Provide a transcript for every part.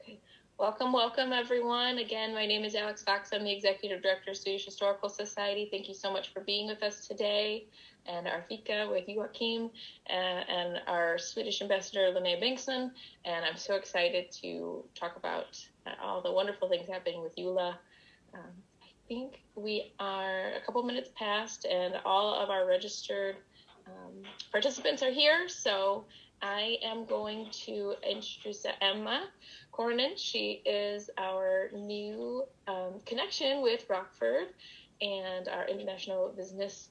Okay. Welcome, everyone. Again, my name is Alex Fox. I'm the Executive Director of Swedish Historical Society. Thank you so much for being with us today. And our Fika with Joachim and our Swedish Ambassador, Linnea Bengtsson. And I'm so excited to talk about all the wonderful things happening with JULA. I think we are a couple minutes past and all of our registered participants are here. So I am going to introduce Emma Cornan. She is our new connection with Rockford and our international business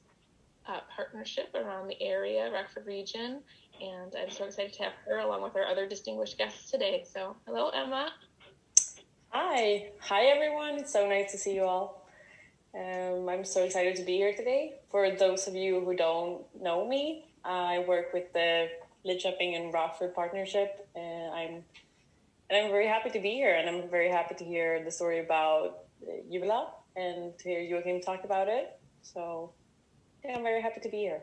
partnership around the area, Rockford region. And I'm so excited to have her along with our other distinguished guests today. So hello, Emma. Hi everyone. It's so nice to see you all. I'm so excited to be here today. For those of you who don't know me, I work with the Lidköping and Rockford partnership, and I'm very happy to be here, and I'm very happy to hear the story about JULA and to hear Joachim talk about it. So yeah, I'm very happy to be here.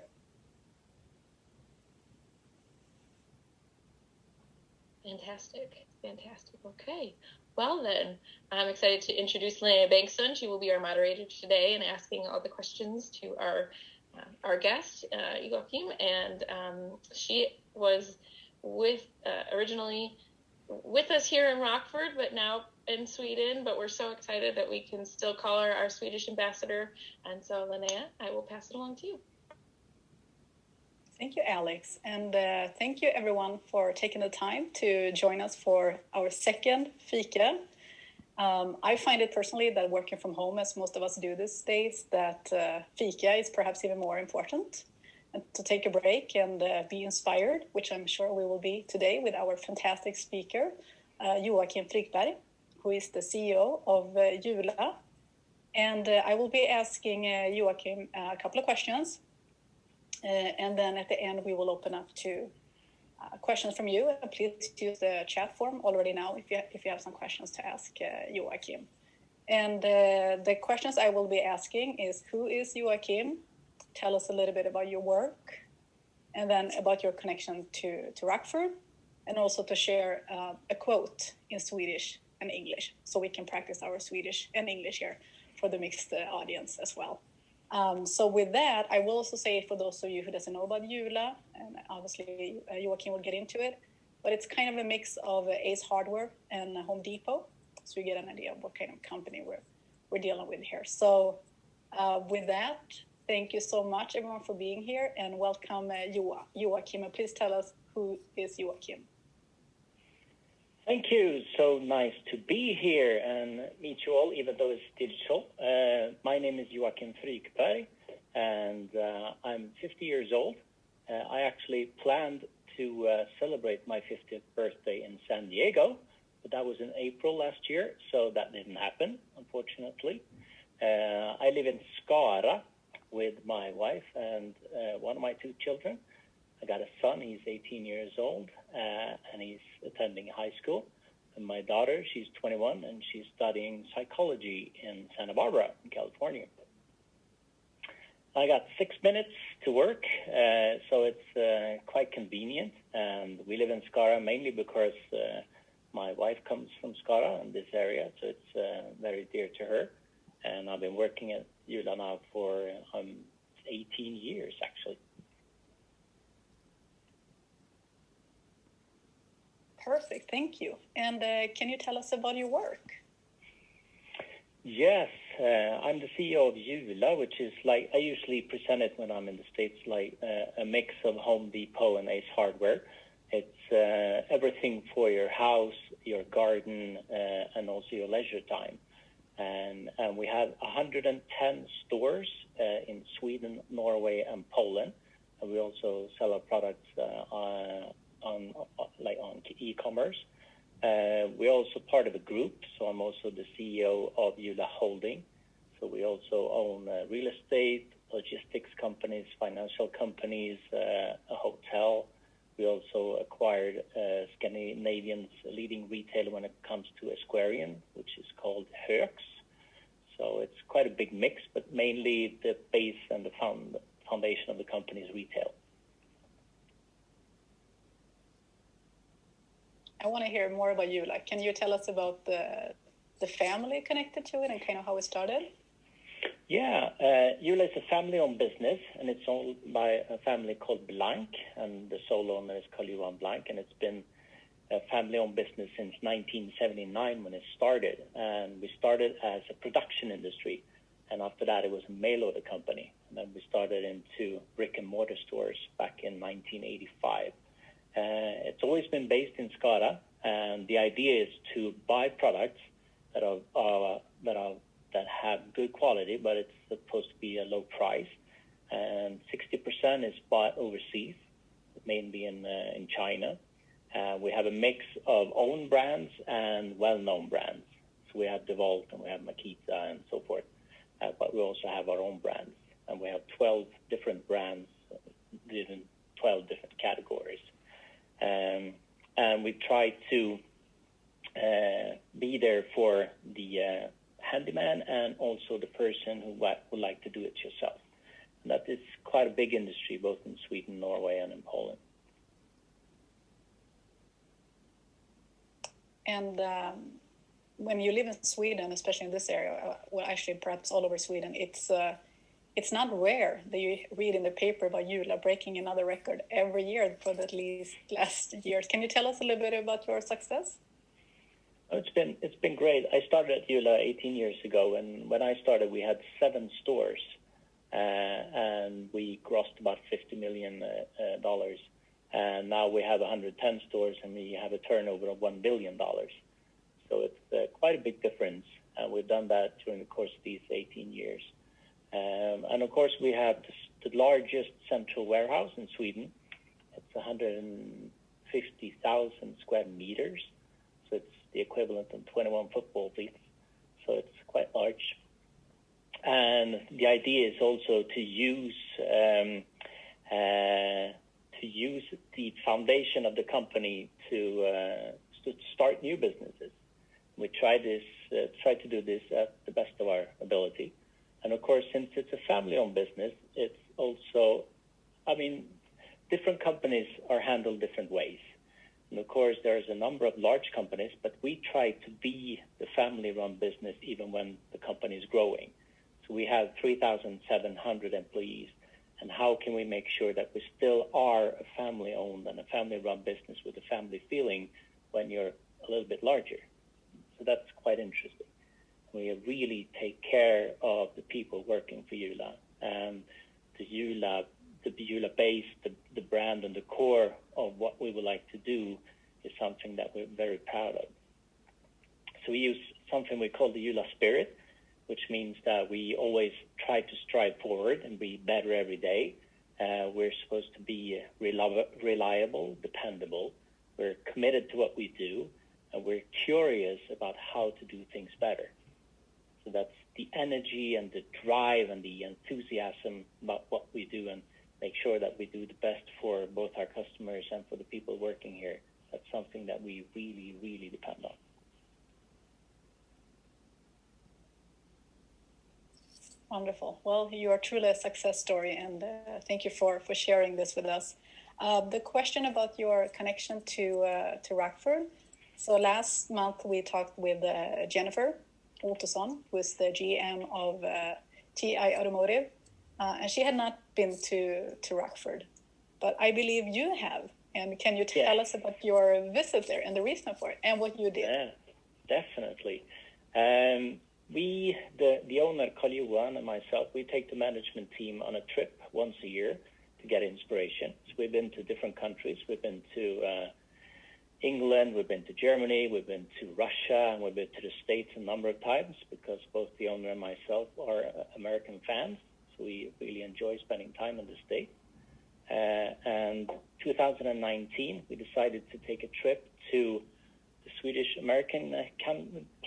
Fantastic. Okay. Well then, I'm excited to introduce Linnea Bengtsson. She will be our moderator today and asking all the questions to our guest, Joachim. And she was originally with us here in Rockford, but now in Sweden. But we're so excited that we can still call her our Swedish ambassador. And so, Linnea, I will pass it along to you. Thank you, Alex. And thank you, everyone, for taking the time to join us for our second Fika. I find it personally that working from home, as most of us do these days, that Fika is perhaps even more important. And to take a break and be inspired, which I'm sure we will be today with our fantastic speaker, Joachim Frykberg, who is the CEO of JULA. And I will be asking Joachim a couple of questions. And then at the end, we will open up to questions from you. And please use the chat form already now if you have some questions to ask Joachim. And the questions I will be asking is, who is Joachim? Tell us a little bit about your work, and then about your connection to Rockford, and also to share a quote in Swedish and English, so we can practice our Swedish and English here for the mixed audience as well. So with that, I will also say, for those of you who doesn't know about JULA, and obviously Joachim will get into it, but it's kind of a mix of Ace Hardware and Home Depot, so you get an idea of what kind of company we're dealing with here. So with that, thank you so much, everyone, for being here, and welcome Joachim. And please tell us, who is Joachim? Thank you. So nice to be here and meet you all, even though it's digital. My name is Joachim Frykberg, and I'm 50 years old. I actually planned to celebrate my 50th birthday in San Diego, but that was in April last year, so that didn't happen, unfortunately. I live in Skara with my wife and one of my two children. I got a son, he's 18 years old, and he's attending high school. And my daughter, she's 21, and she's studying psychology in Santa Barbara, in California. I got 6 minutes to work, so it's quite convenient. And we live in Skara mainly because my wife comes from Skara in this area, so it's very dear to her. And I've been working at JULA now for 18 years, actually. Perfect, thank you. And can you tell us about your work? Yes, I'm the CEO of JULA, which is like, I usually present it when I'm in the States, like a mix of Home Depot and Ace Hardware. It's everything for your house, your garden, and also your leisure time. And we have 110 stores in Sweden, Norway, and Poland. And we also sell our products on e-commerce. We're also part of a group, so I'm also the CEO of JULA Holding. So we also own real estate, logistics companies, financial companies, a hotel. We also acquired Scandinavian's leading retailer when it comes to Aquarium, which is called Hööks. So it's quite a big mix, but mainly the base and the foundation of the company is retail. I want to hear more about JULA. Can you tell us about the family connected to it and kind of how it started? Yeah, JULA is a family-owned business, and it's owned by a family called Blank, and the sole owner is Joachim Blank, and it's been a family-owned business since 1979 when it started. And we started as a production industry, and after that it was a mail-order company. And then we started into brick-and-mortar stores back in 1985. It's always been based in Skara, and the idea is to buy products that have good quality, but it's supposed to be a low price. And 60% is bought overseas, mainly in China. We have a mix of own brands and well-known brands. So we have DeWalt and we have Makita and so forth, but we also have our own brands. And we have 12 different brands in 12 different categories. And we try to be there for the handyman and also the person who would like to do it yourself. And that is quite a big industry, both in Sweden, Norway, and in Poland. And when you live in Sweden, especially in this area, well, actually perhaps all over Sweden, it's not rare that you read in the paper about JULA breaking another record every year for at least last years. Can you tell us a little bit about your success? It's been great. I started at JULA 18 years ago, and when I started, we had 7 stores, and we grossed about $50 million. And now we have 110 stores, and we have a turnover of $1 billion. So it's quite a big difference. We've done that during the course of these 18 years. And of course, we have the largest central warehouse in Sweden. It's 150,000 square meters. So it's the equivalent of 21 football fields. So it's quite large. And the idea is also to use the foundation of the company to start new businesses. We try to do this at the best of our ability. And of course, since it's a family-owned business, it's also, different companies are handled different ways. And of course, there's a number of large companies, but we try to be the family-run business even when the company is growing. So we have 3,700 employees. And how can we make sure that we still are a family-owned and a family-run business with a family feeling when you're a little bit larger? So that's quite interesting. We really take care of the people working for JULA. And the JULA base, the brand and the core of what we would like to do is something that we're very proud of. So we use something we call the JULA spirit, which means that we always try to strive forward and be better every day. We're supposed to be reliable, dependable. We're committed to what we do, and we're curious about how to do things better. So that's the energy and the drive and the enthusiasm about what we do, and make sure that we do the best for both our customers and for the people working here. That's something that we really, really depend on. Wonderful. Well, you are truly a success story, and thank you for sharing this with us. The question about your connection to Rockford. So last month we talked with Jennifer Ottosson, who is the GM of TI Automotive, and she had not been to Rockford, but I believe you have. And can you tell us about your visit there and the reason for it and what you did? Yeah, definitely. We, the owner, Carl-Johan, and myself, we take the management team on a trip once a year to get inspiration. So we've been to different countries. We've been to England, we've been to Germany, we've been to Russia, and we've been to the States a number of times because both the owner and myself are American fans. So we really enjoy spending time in the States. And 2019, we decided to take a trip to the Swedish American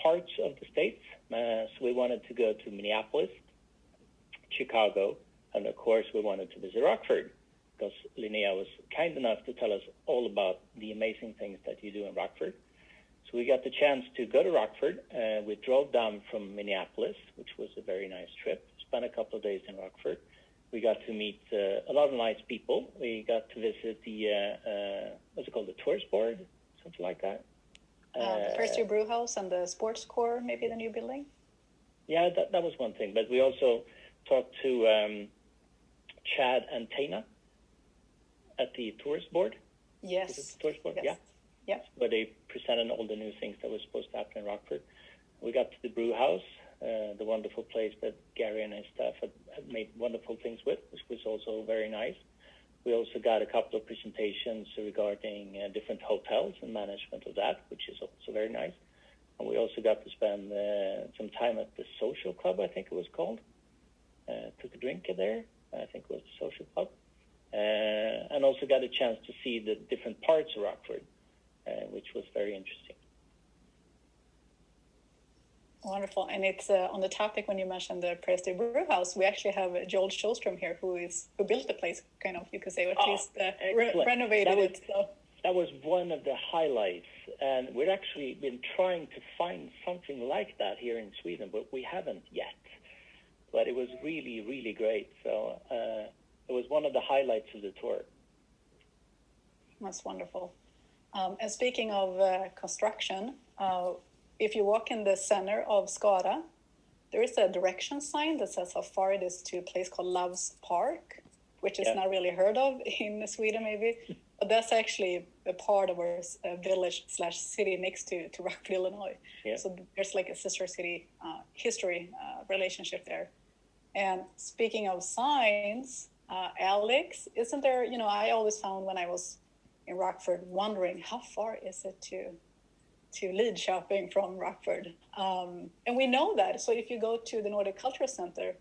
parts of the States. So we wanted to go to Minneapolis, Chicago, and of course we wanted to visit Rockford because Linnea was kind enough to tell us all about the amazing things that you do in Rockford. So we got the chance to go to Rockford. We drove down from Minneapolis, which was a very nice trip. Spent a couple of days in Rockford. We got to meet a lot of nice people. We got to visit the, what's it called, the tourist board. something like that. The First Year Brew House and the Sports Core, maybe the new building. Yeah, that was one thing. But we also talked to Chad and Tana at the tourist board. Yes. Is it the tourist board? Yes. Yeah. Where they presented all the new things that were supposed to happen in Rockford. We got to the brew house, the wonderful place that Gary and his staff had made wonderful things with, which was also very nice. We also got a couple of presentations regarding different hotels and management of that, which is also very nice. And we also got to spend some time at the social club, I think it was called. Took a drink there, I think it was the social club. And also got a chance to see the different parts of Rockford, which was very interesting. Wonderful. And it's on the topic when you mentioned the Presti Brew House, we actually have Joel Showstrom here who built the place, kind of, you could say, or at least renovated it. So. That was one of the highlights. And we've actually been trying to find something like that here in Sweden, but we haven't yet. But it was really, really great. So it was one of the highlights of the tour. That's wonderful. And speaking of construction, if you walk in the center of Skara, there is a direction sign that says how far it is to a place called Loves Park, which is not really heard of in Sweden, maybe. But that's actually a part of our village/city next to Rockford, Illinois. Yeah. So there's like a sister city history relationship there. And speaking of signs, Alex, isn't there, I always found when I was in Rockford wondering how far is it to Lidköping from Rockford. And we know that. So if you go to the Nordic Cultural Center,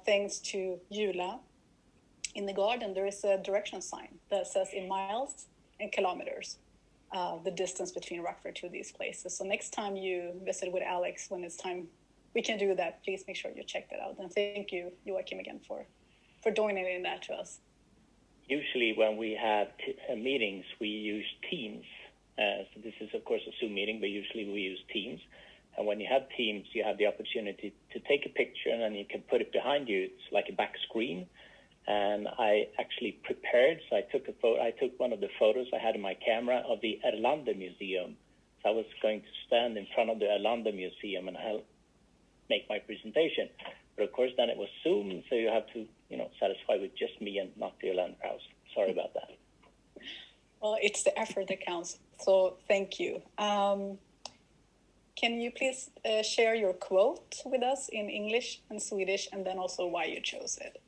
thanks to JULA, in the garden, there is a direction sign that says in miles and kilometers, the distance between Rockford to these places. So next time you visit with Alex, when it's time, we can do that. Please make sure you check that out. And thank you, Joachim, again for donating that to us. Usually when we have meetings, we use Teams. So this is, of course, a Zoom meeting, but usually we use Teams. And when you have Teams, you have the opportunity to take a picture and then you can put it behind you. It's like a back screen. And I actually prepared, so I took a photo. I took one of the photos I had in my camera of the Erlander Museum. So I was going to stand in front of the Erlander Museum and I'll make my presentation. But of course, then it was Zoom, so you have to, satisfy with just me and not the Erlander House. Sorry about that. Well, it's the effort that counts. So thank you. Can you please share your quote with us in English and Swedish, and then also why you chose it?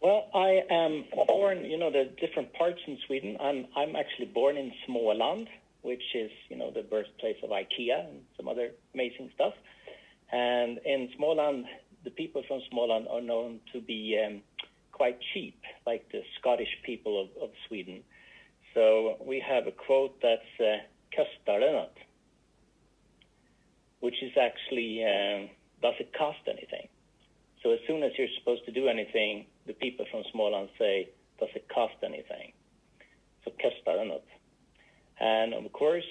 Well, I am born, the different parts in Sweden. I'm actually born in Småland, which is, the birthplace of IKEA and some other amazing stuff. And in Småland, the people from Småland are known to be quite cheap, like the Scottish people of Sweden. So we have a quote that's "Kostar det något?" which is actually, does it cost anything? So as soon as you're supposed to do anything, the people from Småland say, does it cost anything? So kostar det något? And of course,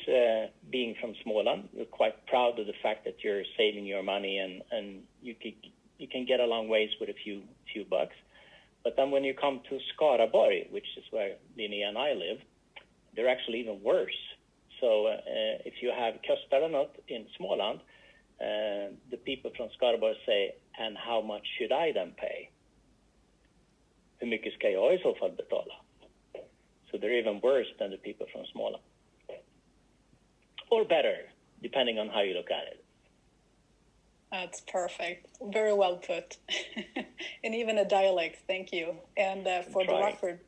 being from Småland, we're quite proud of the fact that you're saving your money and you can get a long ways with a few bucks. But then when you come to Skaraborg, which is where Linnea and I live, they're actually even worse. So if you have kostar det något in Småland, the people from Skaraborg say, and how much should I then pay? Hur mycket ska jag I så fall betala? So they're even worse than the people from Småland. Or better, depending on how you look at it. That's perfect. Very well put. And even a dialect, thank you. And for the Rockford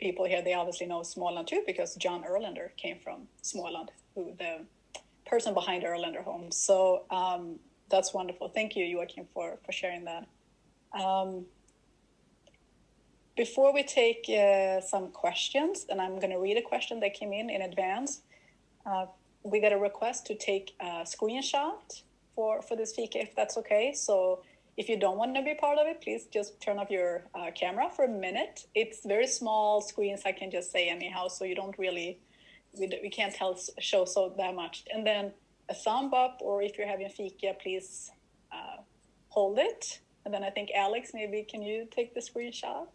people here, they obviously know Småland too, because John Erlander came from Småland, who the person behind Erlander Homes. So that's wonderful. Thank you, Joachim, for sharing that. Before we take some questions, and I'm going to read a question that came in advance, we got a request to take a screenshot for this Fika, if that's okay. So if you don't want to be part of it, please just turn off your camera for a minute. It's very small screens, I can just say anyhow, so you don't really, we can't show so that much. And then a thumb up, or if you're having Fika, please hold it. And then I think, Alex, maybe can you take the screenshot?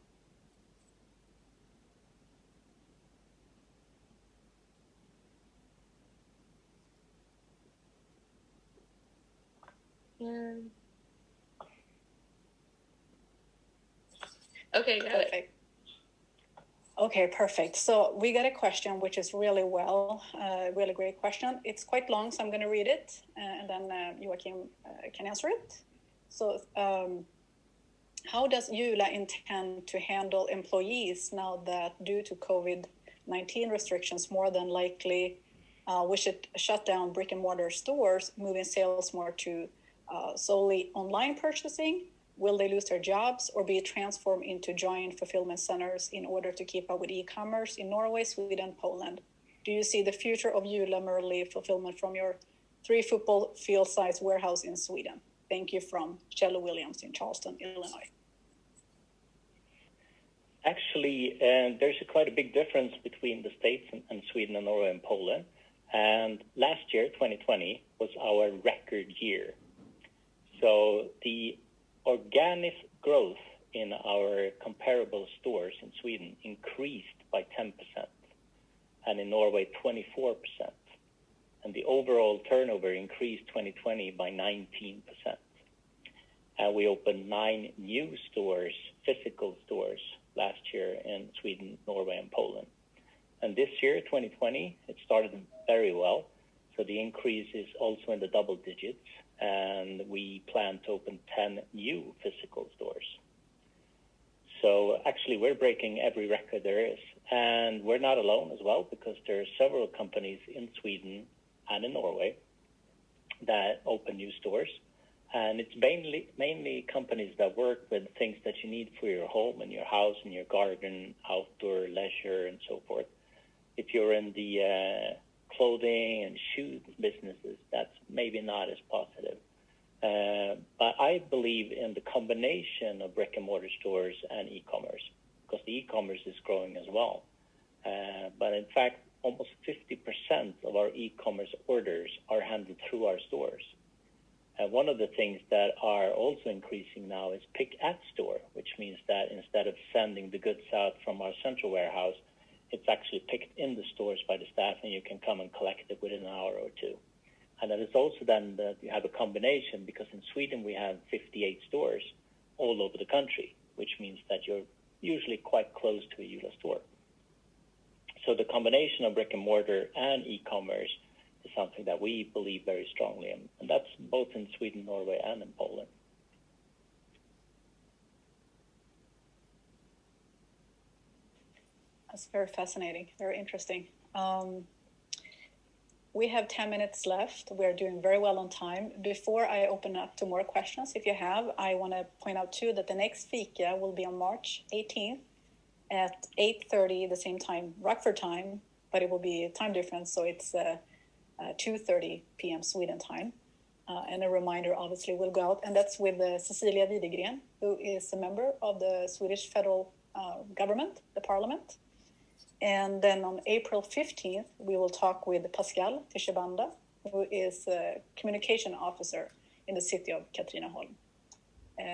Yeah. Okay, got it. Perfect. Okay, perfect. So we got a question which is really really great question. It's quite long, so I'm going to read it, and then Joachim can answer it. So, how does JULA intend to handle employees now that due to COVID-19 restrictions, more than likely we should shut down brick and mortar stores, moving sales more to solely online purchasing? Will they lose their jobs or be transformed into giant fulfillment centers in order to keep up with e-commerce in Norway, Sweden, Poland? Do you see the future of JULA merely fulfillment from your 3 football field size warehouse in Sweden? Thank you, from Shelley Williams in Charleston, Illinois. Actually, there's quite a big difference between the States and Sweden and Norway and Poland. And last year, 2020, was our record year. So the organic growth in our comparable stores in Sweden increased by 10%, and in Norway 24%. And the overall turnover increased 2020 by 19%. And we opened 9 new stores, physical stores, last year in Sweden, Norway, and Poland. And this year, 2020, it started very well. So the increase is also in the double digits, and we plan to open 10 new physical stores. So actually, we're breaking every record there is. And we're not alone as well, because there are several companies in Sweden and in Norway that open new stores. And it's mainly companies that work with things that you need for your home and your house and your garden, outdoor leisure, and so forth. If you're in the clothing and shoe businesses, that's maybe not as positive. But I believe in the combination of brick and mortar stores and e-commerce, because the e-commerce is growing as well. But in fact, almost 50% of our e-commerce orders are handled through our stores. One of the things that are also increasing now is pick at store, which means that instead of sending the goods out from our central warehouse, it's actually picked in the stores by the staff, and you can come and collect it within an hour or two. And that is also then that you have a combination, because in Sweden we have 58 stores all over the country, which means that you're usually quite close to a JULA store. So the combination of brick and mortar and e-commerce is something that we believe very strongly in, and that's both in Sweden, Norway, and in Poland. That's very fascinating, very interesting. We have 10 minutes left. We're doing very well on time. Before I open up to more questions, if you have, I want to point out too that the next Fika will be on March 18th at 8:30, the same time, Rockford time, but it will be a time difference, so it's 2:30 p.m. Sweden time. And a reminder obviously will go out, and that's with Cecilia Widegren, who is a member of the Swedish federal government, the parliament. And then on April 15th, we will talk with Pascal Tischebanda, who is a communication officer in the city of Katrineholm.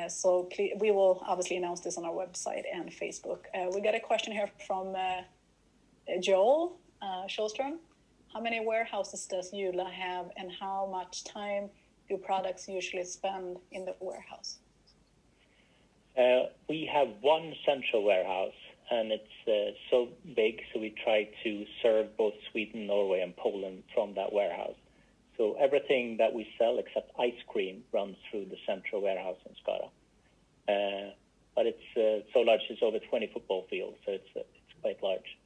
So please, we will obviously announce this on our website and Facebook. We got a question here from Joel Sjölström. How many warehouses does JULA have, and how much time do products usually spend in the warehouse? We have one central warehouse, and it's so big, so we try to serve both Sweden, Norway, and Poland from that warehouse. So everything that we sell except ice cream runs through the central warehouse in Skara. But it's so large, it's over 20 football fields, so it's quite large.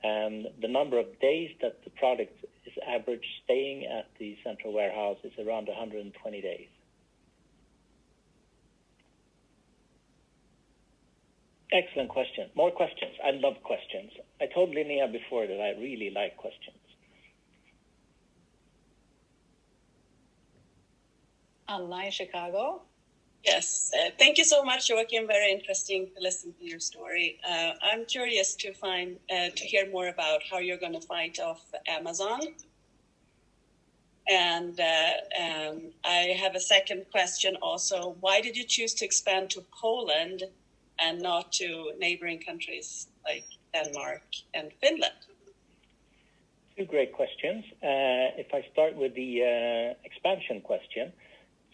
And the number of days that the product is average staying at the central warehouse is around 120 days. Excellent question. More questions. I love questions. I told Linnea before that I really like questions. Anna in Chicago. Yes, thank you so much, Joachim. Very interesting to listen to your story. I'm curious to hear more about how you're going to fight off Amazon. And I have a second question also. Why did you choose to expand to Poland and not to neighboring countries like Denmark and Finland? Two great questions. If I start with the expansion question,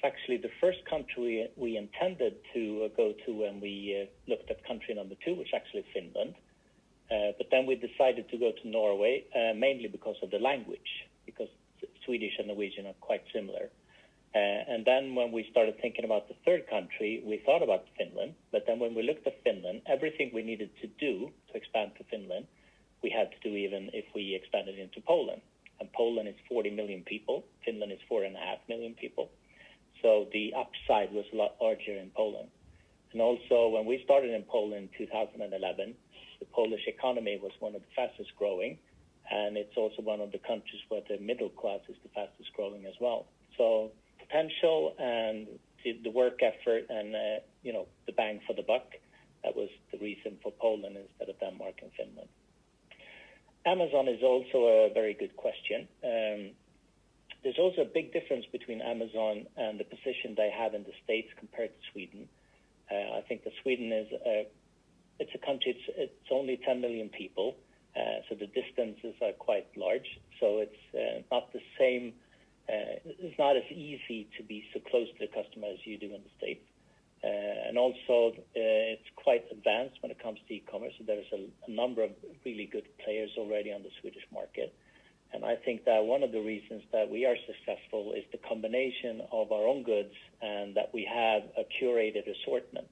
It's actually the first country we intended to go to when we looked at country number 2, which is actually Finland. But then we decided to go to Norway, mainly because of the language, because Swedish and Norwegian are quite similar. And then when we started thinking about the third country, we thought about Finland. But then when we looked at Finland, everything we needed to do to expand to Finland, we had to do even if we expanded into Poland. And Poland is 40 million people. Finland is 4.5 million people. So the upside was a lot larger in Poland. And also when we started in Poland in 2011, the Polish economy was one of the fastest growing. And it's also one of the countries where the middle class is the fastest growing as well. So potential and the work effort and, the bang for the buck, that was the reason for Poland instead of Denmark and Finland. Amazon is also a very good question. There's also a big difference between Amazon and the position they have in the States compared to Sweden. I think that Sweden is it's a country, it's only 10 million people, so the distances are quite large. So it's not the same, it's not as easy to be so close to the customer as you do in the States. And also, it's quite advanced when it comes to e-commerce. So there's a number of really good players already on the Swedish market. And I think that one of the reasons that we are successful is the combination of our own goods and that we have a curated assortment,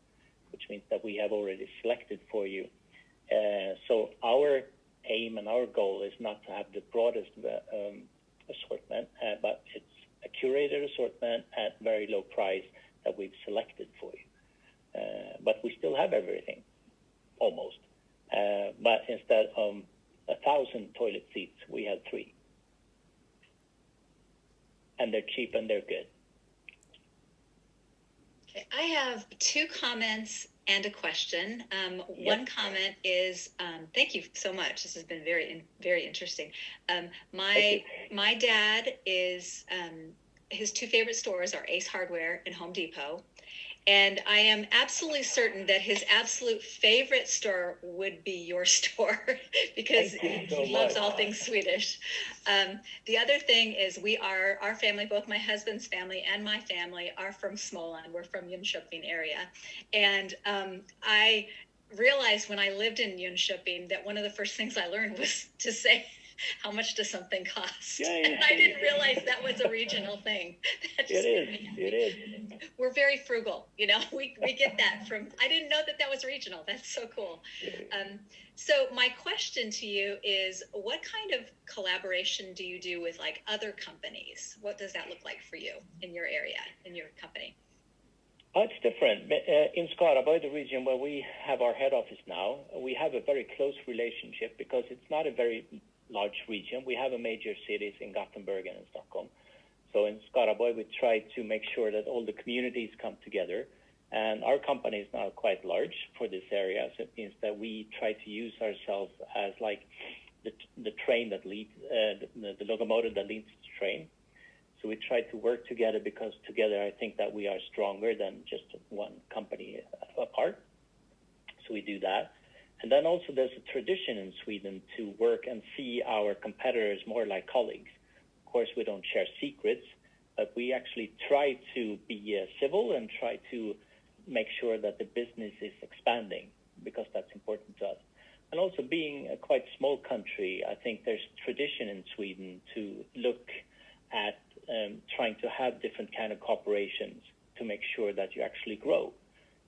which means that we have already selected for you. So our aim and our goal is not to have the broadest assortment, but it's a curated assortment at very low price that we've selected for you. But we still have everything, almost. But instead of 1,000 toilet seats, we have 3. And they're cheap and they're good. Okay, I have 2 comments and a question. One comment is, thank you so much. This has been very, very interesting. My dad is, his 2 favorite stores are Ace Hardware and Home Depot. And I am absolutely certain that his absolute favorite store would be your store because he loves all things Swedish. The other thing is our family, both my husband's family and my family, are from Småland. We're from Jönköping area. And I realized when I lived in Jönköping that one of the first things I learned was to say, how much does something cost? And I didn't realize that was a regional thing. It is. We're very frugal, we get that from, I didn't know that was regional. That's so cool. So my question to you is, what kind of collaboration do you do with like other companies? What does that look like for you in your area, in your company? It's different. In Skaraborg, the region where we have our head office now, we have a very close relationship because it's not a very large region. We have a major cities in Gothenburg and in Stockholm. So in Skaraborg, we try to make sure that all the communities come together. And our company is now quite large for this area. So it means that we try to use ourselves as like the train that leads, the locomotive that leads the train. So we try to work together because together I think that we are stronger than just one company apart. So we do that. And then also there's a tradition in Sweden to work and see our competitors more like colleagues. Of course, we don't share secrets, but we actually try to be civil and try to make sure that the business is expanding because that's important to us. And also being a quite small country, I think there's tradition in Sweden to look at trying to have different kind of corporations to make sure that you actually grow.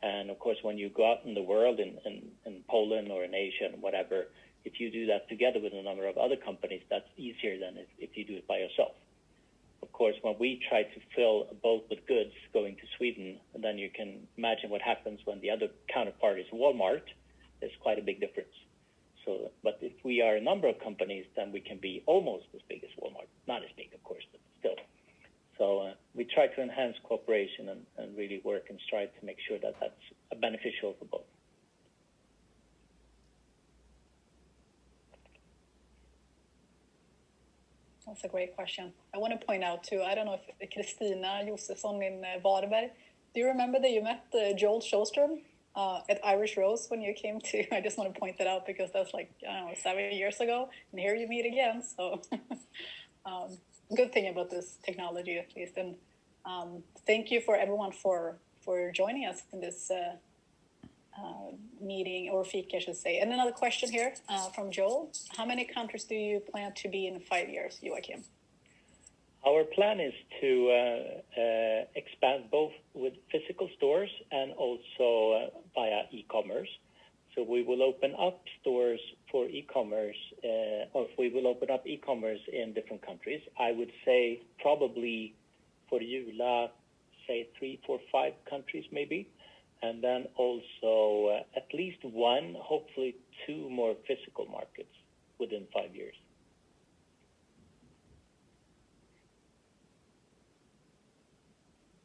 And of course, when you go out in the world, in Poland or in Asia and whatever, if you do that together with a number of other companies, that's easier than if you do it by yourself. Of course, when we try to fill a boat with goods going to Sweden, then you can imagine what happens when the other counterpart is Walmart. There's quite a big difference. So, but if we are a number of companies, then we can be almost as big as Walmart. Not as big, of course, but still. So we try to enhance cooperation and really work and strive to make sure that that's beneficial for both. That's a great question. I want to point out too, I don't know if Kristina Josefsson in Varberg, do you remember that you met Joel Showstrom at Irish Rose when you came to, I just want to point that out because that's like, I don't know, 7 years ago, and here you meet again. So good thing about this technology, at least. And Thank you for everyone for joining us in this meeting, or Fika, I should say. And another question here from Joel. How many countries do you plan to be in 5 years, Joachim? Our plan is to expand both with physical stores and also via e-commerce. So we will open up stores for e-commerce, or we will open up e-commerce in different countries. I would say probably for JULA, say 3, 4, 5 countries maybe. And then also at least 1, hopefully 2 more physical markets within 5 years.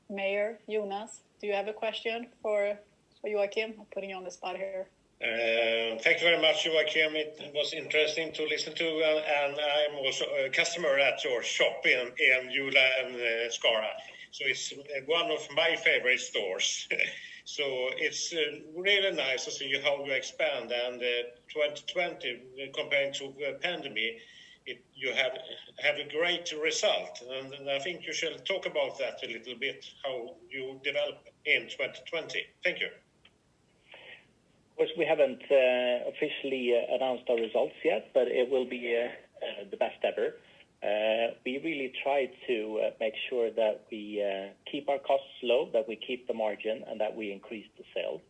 Mayor Jonas, do you have a question for Joachim? I'm putting you on the spot here. Thank you very much, Joachim. It was interesting to listen to, and I'm also a customer at your shop in JULA and Skara. So it's one of my favorite stores. So it's really nice to see how you expand. And 2020, compared to the pandemic, you have a great result. And I think you shall talk about that a little bit, how you develop in 2020. Thank you. Of course, we haven't officially announced our results yet, but it will be the best ever. We really try to make sure that we keep our costs low, that we keep the margin, and that we increase the sales.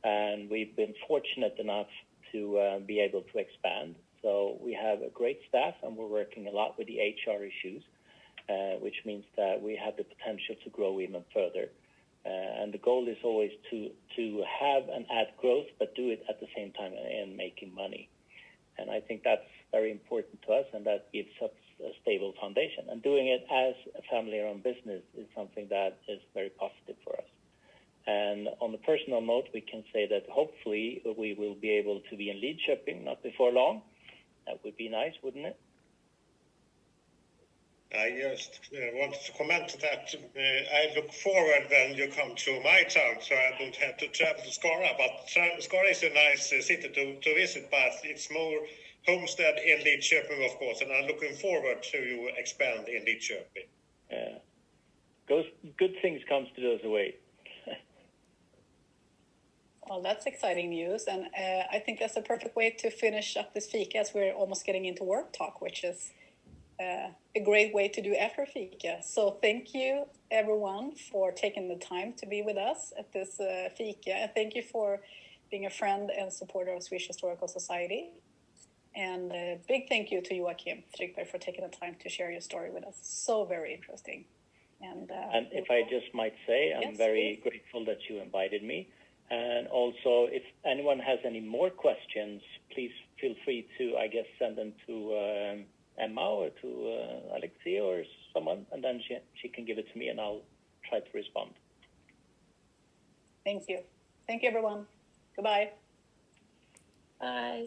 And we've been fortunate enough to be able to expand. So we have a great staff, and we're working a lot with the HR issues, which means that we have the potential to grow even further. And the goal is always to have and add growth, but do it at the same time in making money. And I think that's very important to us, and that gives us a stable foundation. And doing it as a family-owned business is something that is very positive for us. And on the personal note, we can say that hopefully we will be able to be in Lidköping, not before long. That would be nice, wouldn't it? I just wanted to comment that I look forward when you come to my town, so I don't have to travel to Skara. But Skara is a nice city to visit, but it's more homestead in Lidköping, of course, and I'm looking forward to you expand in Lidköping. Good things comes to those away. Well, that's exciting news, and I think that's a perfect way to finish up this Fika, as we're almost getting into work talk, which is a great way to do after Fika. So thank you, everyone, for taking the time to be with us at this Fika, and thank you for being a friend and supporter of Swedish Historical Society. And a big thank you to Joachim Frykberg for taking the time to share your story with us. So very interesting. And if I just might say, I'm very grateful that you invited me. And also, if anyone has any more questions, please feel free to, I guess, send them to Emma or to Alexia or someone, and then she can give it to me, and I'll try to respond. Thank you. Thank you, everyone. Goodbye. Bye.